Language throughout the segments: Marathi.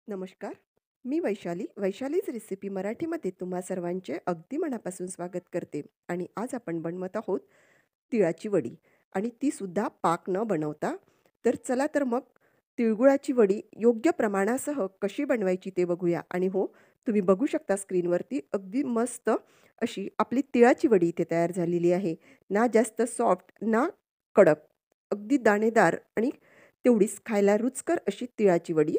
नमस्कार. मी वैशालीच रेसिपी मराठीमध्ये तुम्हा सर्वांचे अगदी मनापासून स्वागत करते आणि आज आपण बनवत आहोत तिळाची वडी आणि ती सुद्धा पाक न बनवता. तर चला तर मग तिळगुळाची वडी योग्य प्रमाणासह कशी बनवायची ते बघूया. आणि हो, तुम्ही बघू शकता स्क्रीनवरती अगदी मस्त अशी आपली तिळाची वडी इथे तयार झालेली आहे. ना जास्त सॉफ्ट ना कडक, अगदी दाणेदार आणि तेवढीच खायला रुचकर अशी तिळाची वडी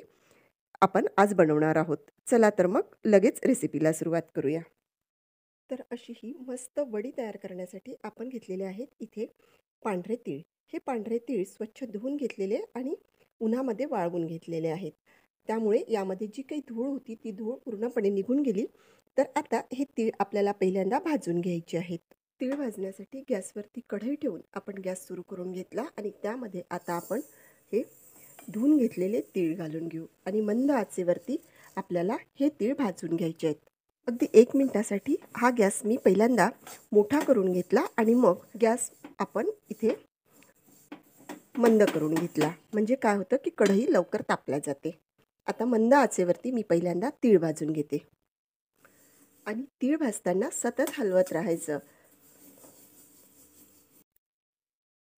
आपण आज बनवणार आहोत. चला तर मग लगेच रेसिपीला सुरुवात करूया. तर अशी ही मस्त वडी तयार करण्यासाठी आपण घेतलेले आहेत इथे पांढरे तीळ. हे पांढरे तीळ स्वच्छ धुवून घेतलेले आणि उन्हामध्ये वाळवून घेतलेले आहेत. त्यामुळे यामध्ये जी काही धूळ होती ती धूळ पूर्णपणे निघून गेली. तर आता हे तीळ आपल्याला पहिल्यांदा भाजून घ्यायचे आहेत. तीळ भाजण्यासाठी गॅसवरती कढई ठेवून आपण गॅस सुरू करून घेतला आणि त्यामध्ये आता आपण हे धुवून घेतलेले तीळ घालून घेऊ आणि मंद आचेवरती आपल्याला हे तीळ भाजून घ्यायचे आहेत. अगदी 1 मिनिटासाठी हा गॅस मी पहिल्यांदा मोठा करून घेतला आणि मग गॅस आपण इथे मंद करून घेतला. म्हणजे काय होतं की कढई लवकर तापल्या जाते. आता मंद आचेवरती मी पहिल्यांदा तीळ भाजून घेते आणि तीळ भाजताना सतत हलवत राहायचं.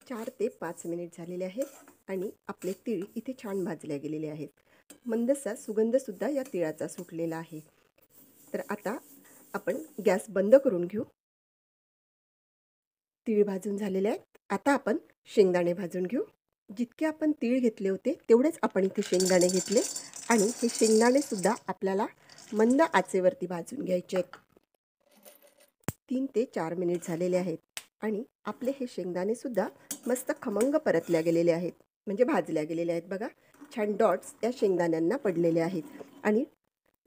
4 ते 5 मिनिट झालेले आहेत आणि आपले तीळ इथे छान भाजले गेलेले आहेत. मंदसा सुगंधसुद्धा या तिळाचा सुटलेला आहे. तर आता आपण गॅस बंद करून घेऊ. तीळ भाजून झालेले आहेत. आता आपण शेंगदाणे भाजून घेऊ. जितके आपण तीळ घेतले होते तेवढेच आपण इथे शेंगदाणे घेतले आणि हे शेंगदाणेसुद्धा आपल्याला मंद आचेवरती भाजून घ्यायचे आहेत. 3 ते 4 मिनिट झालेले आहेत आणि आपले हे शेंगदाणेसुद्धा मस्त खमंग परतल्या गेलेले आहेत. म्हणजे भाजल्या गेलेले आहेत. बघा, छान डॉट्स या शेंगदाण्यांना पडलेले आहेत आणि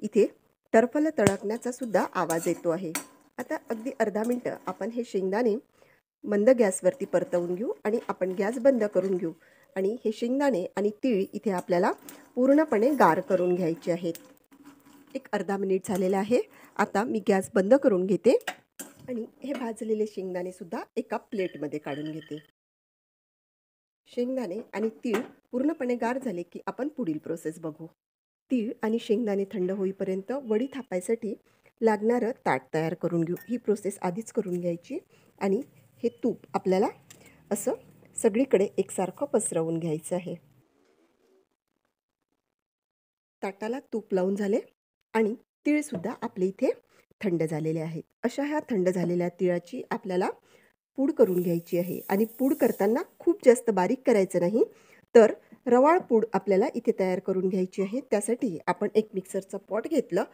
इथे टरफल तळकण्याचा सुद्धा आवाज येतो आहे. आता अगदी अर्धा मिनटं आपण हे शेंगदाणे मंद गॅसवरती परतवून घेऊ आणि आपण गॅस बंद करून घेऊ आणि हे शेंगदाणे आणि तीळ इथे आपल्याला पूर्णपणे गार करून घ्यायचे आहेत. एक अर्धा मिनिट झालेला आहे. आता मी गॅस बंद करून घेते आणि हे भाजलेले शेंगदाणे सुद्धा एका प्लेटमध्ये काढून घेते. शेंगदाणे आणि तीळ पूर्णपणे गार झाले की आपण पुढील प्रोसेस बघू. तीळ आणि शेंगदाणे थंड होईपर्यंत वडी थापायसाठी लागणारं ताट तयार करून घेऊ. ही प्रोसेस आधीच करून घ्यायची आणि हे तूप आपल्याला असं सगळीकडे एकसारखं पसरवून घ्यायचं आहे. ताटाला तूप लावून झाले आणि तीळसुद्धा आपले इथे थंड झालेले आहेत. अशा ह्या थंड झालेल्या तिळाची आपल्याला पूड करून घ्यायची आहे आणि पूड करताना खूप जास्त बारीक करायचं नाही, तर रवाळ पूड आपल्याला इथे तयार करून घ्यायची आहे. त्यासाठी आपण एक मिक्सरचं पॉट घेतलं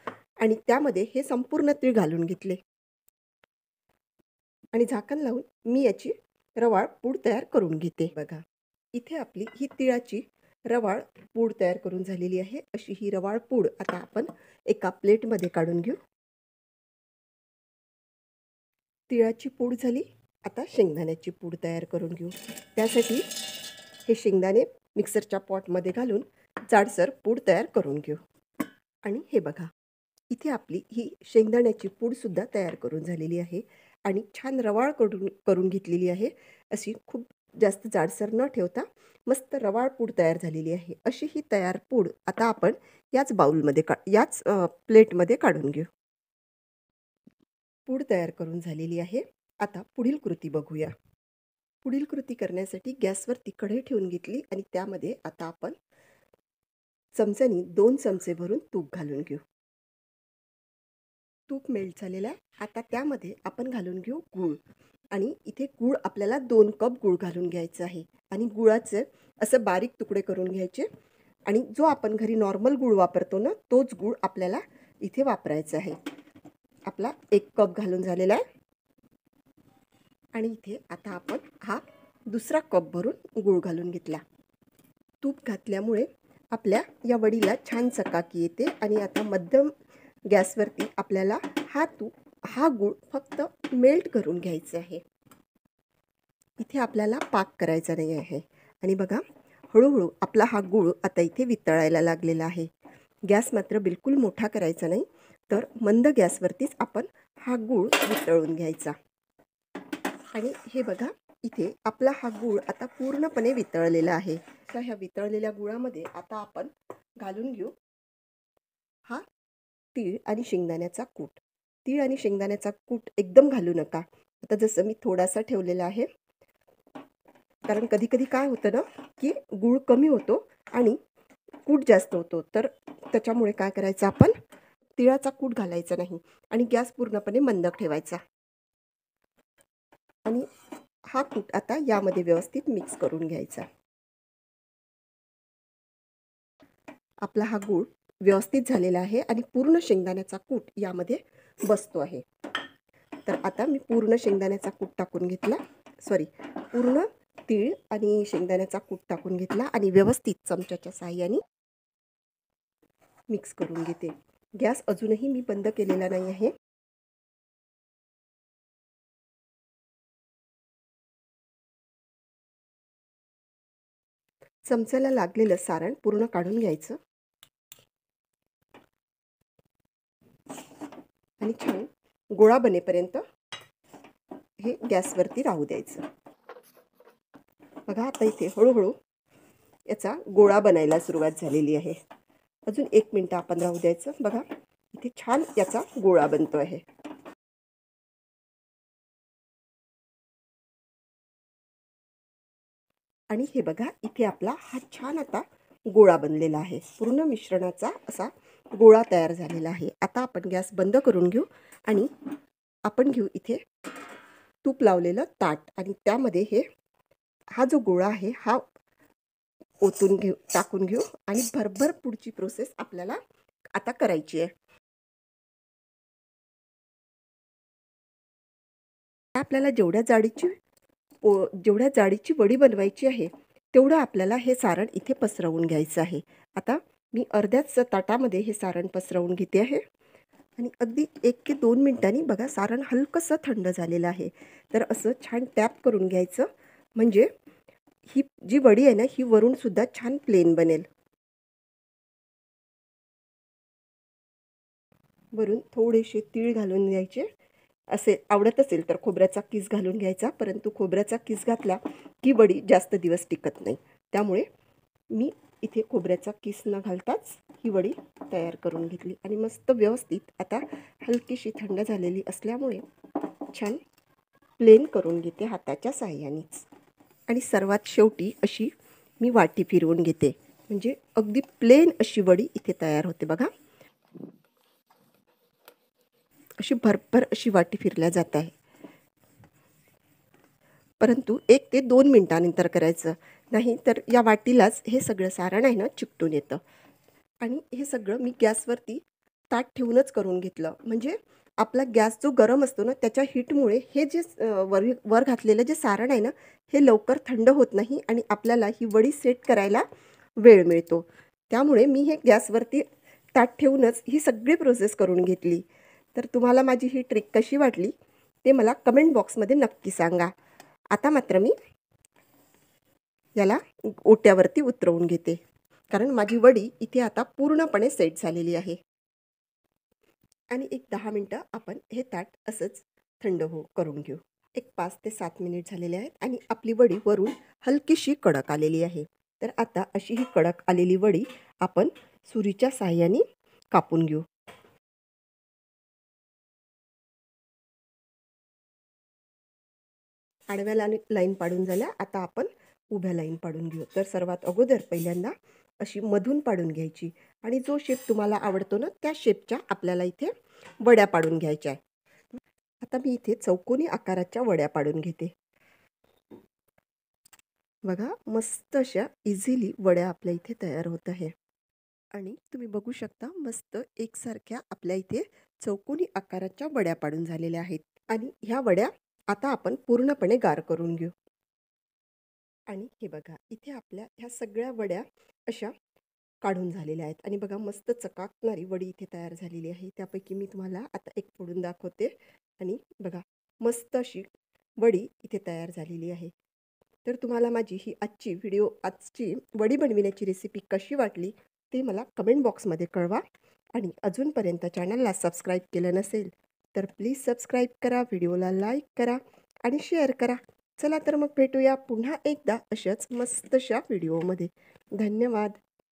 आणि त्यामध्ये हे संपूर्ण तीळ घालून घेतले आणि झाकण लावून मी याची रवाळ पूड तयार करून घेते. बघा, इथे आपली ही तिळाची रवाळ पूड तयार करून झालेली आहे. अशी ही रवाळ पूड आता आपण एका प्लेटमध्ये काढून घेऊ. तिळाची पूड झाली. आता शेंगदाण्याची पूड तयार करून घेऊ. त्यासाठी हे शेंगदाणे मिक्सरच्या पॉटमध्ये घालून जाडसर पूड तयार करून घेऊ. आणि हे बघा, इथे आपली ही शेंगदाण्याची पूडसुद्धा तयार करून झालेली आहे आणि छान रवाळ करून करून घेतलेली आहे. अशी खूप जास्त जाडसर न ठेवता मस्त रवाळ पूड तयार झालेली आहे. अशी ही तयार पूड आता आपण याच बाउलमध्ये याच प्लेटमध्ये काढून घेऊ. पूड तयार करून झालेली आहे. आता पुढील कृती बघूया. पुढील कृती करण्यासाठी गॅसवरती कढई ठेवून घेतली आणि त्यामध्ये आता आपण चमच्यानी 2 चमचे भरून तूप घालून घेऊ. तूप मेल्ट झालेलं आहे. आता त्यामध्ये आपण घालून घेऊ गूळ आणि इथे गूळ आपल्याला 2 कप गूळ घालून घ्यायचं आहे आणि गुळाचे असं बारीक तुकडे करून घ्यायचे आणि जो आपण घरी नॉर्मल गूळ वापरतो ना, तोच गूळ आपल्याला इथे वापरायचा आहे. आपला 1 कप घालून झालेला आहे आणि इथे आता आपण हा दुसरा कप भरून गूळ घालून घेतला. तूप घातल्यामुळे आपल्या या वडीला छान चकाकी येते आणि आता मध्यम गॅसवरती आपल्याला हा गूळ फक्त मेल्ट करून घ्यायचा आहे. इथे आपल्याला पाक करायचा नाही आहे. आणि बघा, हळूहळू आपला हा गूळ आता इथे वितळायला लागलेला आहे. गॅस मात्र बिलकुल मोठा करायचा नाही, तर मंद गॅसवरतीच आपण हा गूळ वितळून घ्यायचा. आणि हे बघा, इथे आपला हा गूळ आता पूर्णपणे वितळलेला आहे. तर ह्या वितळलेल्या गुळामध्ये आता आपण घालून घेऊ तीळ आणि शेंगदाण्याचा कूट. तीळ आणि शेंगदाण्याचा कूट एकदम घालू नका. आता जसं मी थोडासा ठेवलेला आहे, कारण कधी-कधी काय होतं ना, की गूळ कमी होतो आणि कूट जास्त होतो. तर त्याच्यामुळे काय करायचं आपण, तिळाचा कूट घालायचा नाही आणि गॅस पूर्णपणे मंद ठेवायचा. आणि हा कूट आता यामध्ये व्यवस्थित मिक्स करून घ्यायचा. आपला हा गूळ व्यवस्थित झालेला आहे आणि पूर्ण शेंगदाण्याचा कूट यामध्ये बसतो आहे. तर आता मी पूर्ण शेंगदाण्याचा कूट टाकून घेतला, पूर्ण तीळ आणि शेंगदाण्याचा कूट टाकून घेतला आणि व्यवस्थित चमच्याच्या साहाय्याने मिक्स करून घेते. गॅस अजूनही मी बंद केलेला नाही आहे. चमच्याला लागलेलं सारण पूर्ण काढून घ्यायचं आणि छान गोळा बनेपर्यंत हे गॅसवरती राहू द्यायचं. बघा आता इथे हळूहळू याचा गोळा बनायला सुरुवात झालेली आहे. अजून 1 मिनिट आपण राहू द्यायचं. बघा इथे छान याचा गोळा बनतो आहे. आणि हे बघा इथे आपला हा छान आता गोळा बनलेला आहे. पूर्ण मिश्रणाचा असा गोळा तयार झालेला आहे. आता आपण गॅस बंद करून घेऊ आणि आपण घेऊ इथे तूप लावलेलं ताट आणि त्यामध्ये हा जो गोळा आहे हा टाकून घेऊ आणि भरभर पुढची प्रोसेस आपल्याला आता करायची आहे. आपल्याला जेवढ्या जाडीची वडी बनवायची आहे तेवढं आपल्याला हे सारण इथे पसरवून घ्यायचं आहे. आता मी अर्ध्याच ताटामध्ये हे सारण पसरवून घेते आहे आणि अगदी 1 ते 2 मिनिटांनी बघा सारण हलकंसं थंड झालेलं आहे. तर असं छान टॅप करून घ्यायचं, म्हणजे ही जी वडी आहे ना ही वरून सुद्धा छान प्लेन बनेल. वरून थोडेसे तीळ घालून घ्यायचे. असे आवडत असेल तर खोबऱ्याचा किस घालून घ्यायचा, परंतु खोबऱ्याचा किस घातला की वडी जास्त दिवस टिकत नाही. त्यामुळे मी इथे खोबऱ्याचा किस न घालताच ही वडी तयार करून घेतली आणि मस्त व्यवस्थित आता हलकीशी थंड झालेली असल्यामुळे छान प्लेन करून घेते हाताच्या साहाय्यानेच. आणि सर्वात शेवटी अशी मी वाटी फिरवून घेते, म्हणजे अगदी प्लेन अशी वडी इथे तयार होते. बघा अशी भरभर अशी वाटी फिरल्या जात आहे. परंतु 1 ते 2 मिनिटानंतर करायचं, नाही तर या वाटीलाच हे सगळं सारण आहे ना चिकटून येतं. आणि हे सगळं मी गॅसवरती ताट ठेवूनच करून घेतलं, म्हणजे आपला गॅस जो गरम असतो ना त्याच्या हीटमुळे हे जे वर घातलेलं जे सारण आहे ना हे लवकर थंड होत नाही आणि आपल्याला ही वडी सेट करायला वेळ मिळतो. त्यामुळे मी हे गॅसवरती ताट ठेवूनच ही सगळी प्रोसेस करून घेतली. तर तुम्हाला माझी ही ट्रिक कशी वाटली ते मला कमेंट बॉक्समध्ये नक्की सांगा. आता मात्र मी याला ओट्यावरती उतरवून घेते, कारण माझी वडी इथे आता पूर्णपणे सेट झालेली आहे. आणि एक 10 मिनटं आपण हे ताट असंच थंड करून घेऊ. एक 5 ते 7 मिनिट झालेले आहेत आणि आपली वडी वरून हलकीशी कडक आलेली आहे. तर आता अशी ही कडक आलेली वडी आपण सुरीच्या साहाय्याने कापून घेऊ. आडव्या लाईन पाडून झाल्या, आता आपण उभ्या लाईन पाडून घेऊ. तर सर्वात अगोदर पहिल्यांदा अशी मधून पाडून घ्यायची आणि जो शेप तुम्हाला आवडतो ना त्या शेपच्या आपल्याला इथे वड्या पाडून घ्यायच्या आहे. आता मी इथे चौकोनी आकाराच्या वड्या पाडून घेते. बघा मस्त अशा इझिली वड्या आपल्या इथे तयार होत आहे आणि तुम्ही बघू शकता मस्त एकसारख्या आपल्या इथे चौकोनी आकाराच्या वड्या पाडून झालेल्या आहेत. आणि ह्या वड्या आता आपण पूर्णपणे गार करून घेऊ. आणि हे बघा इथे आपल्या ह्या सगळ्या वड्या अशा काढून झालेल्या आहेत आणि बघा मस्त चकाकणारी वडी इथे तयार झालेली आहे. त्यापैकी मी तुम्हाला आता एक फोडून दाखवते आणि बघा मस्त अशी वडी इथे तयार झालेली आहे. तर तुम्हाला माझी ही आजची वडी बनविण्याची रेसिपी कशी वाटली ते मला कमेंट बॉक्समध्ये कळवा. आणि अजूनपर्यंत चॅनलला सबस्क्राईब केलं नसेल तर प्लीज सबस्क्राईब करा, व्हिडिओला लाईक करा आणि शेअर करा. चला तर मग भेटूया पुन्हा एकदा अशाच मस्तशा व्हिडिओमध्ये. धन्यवाद.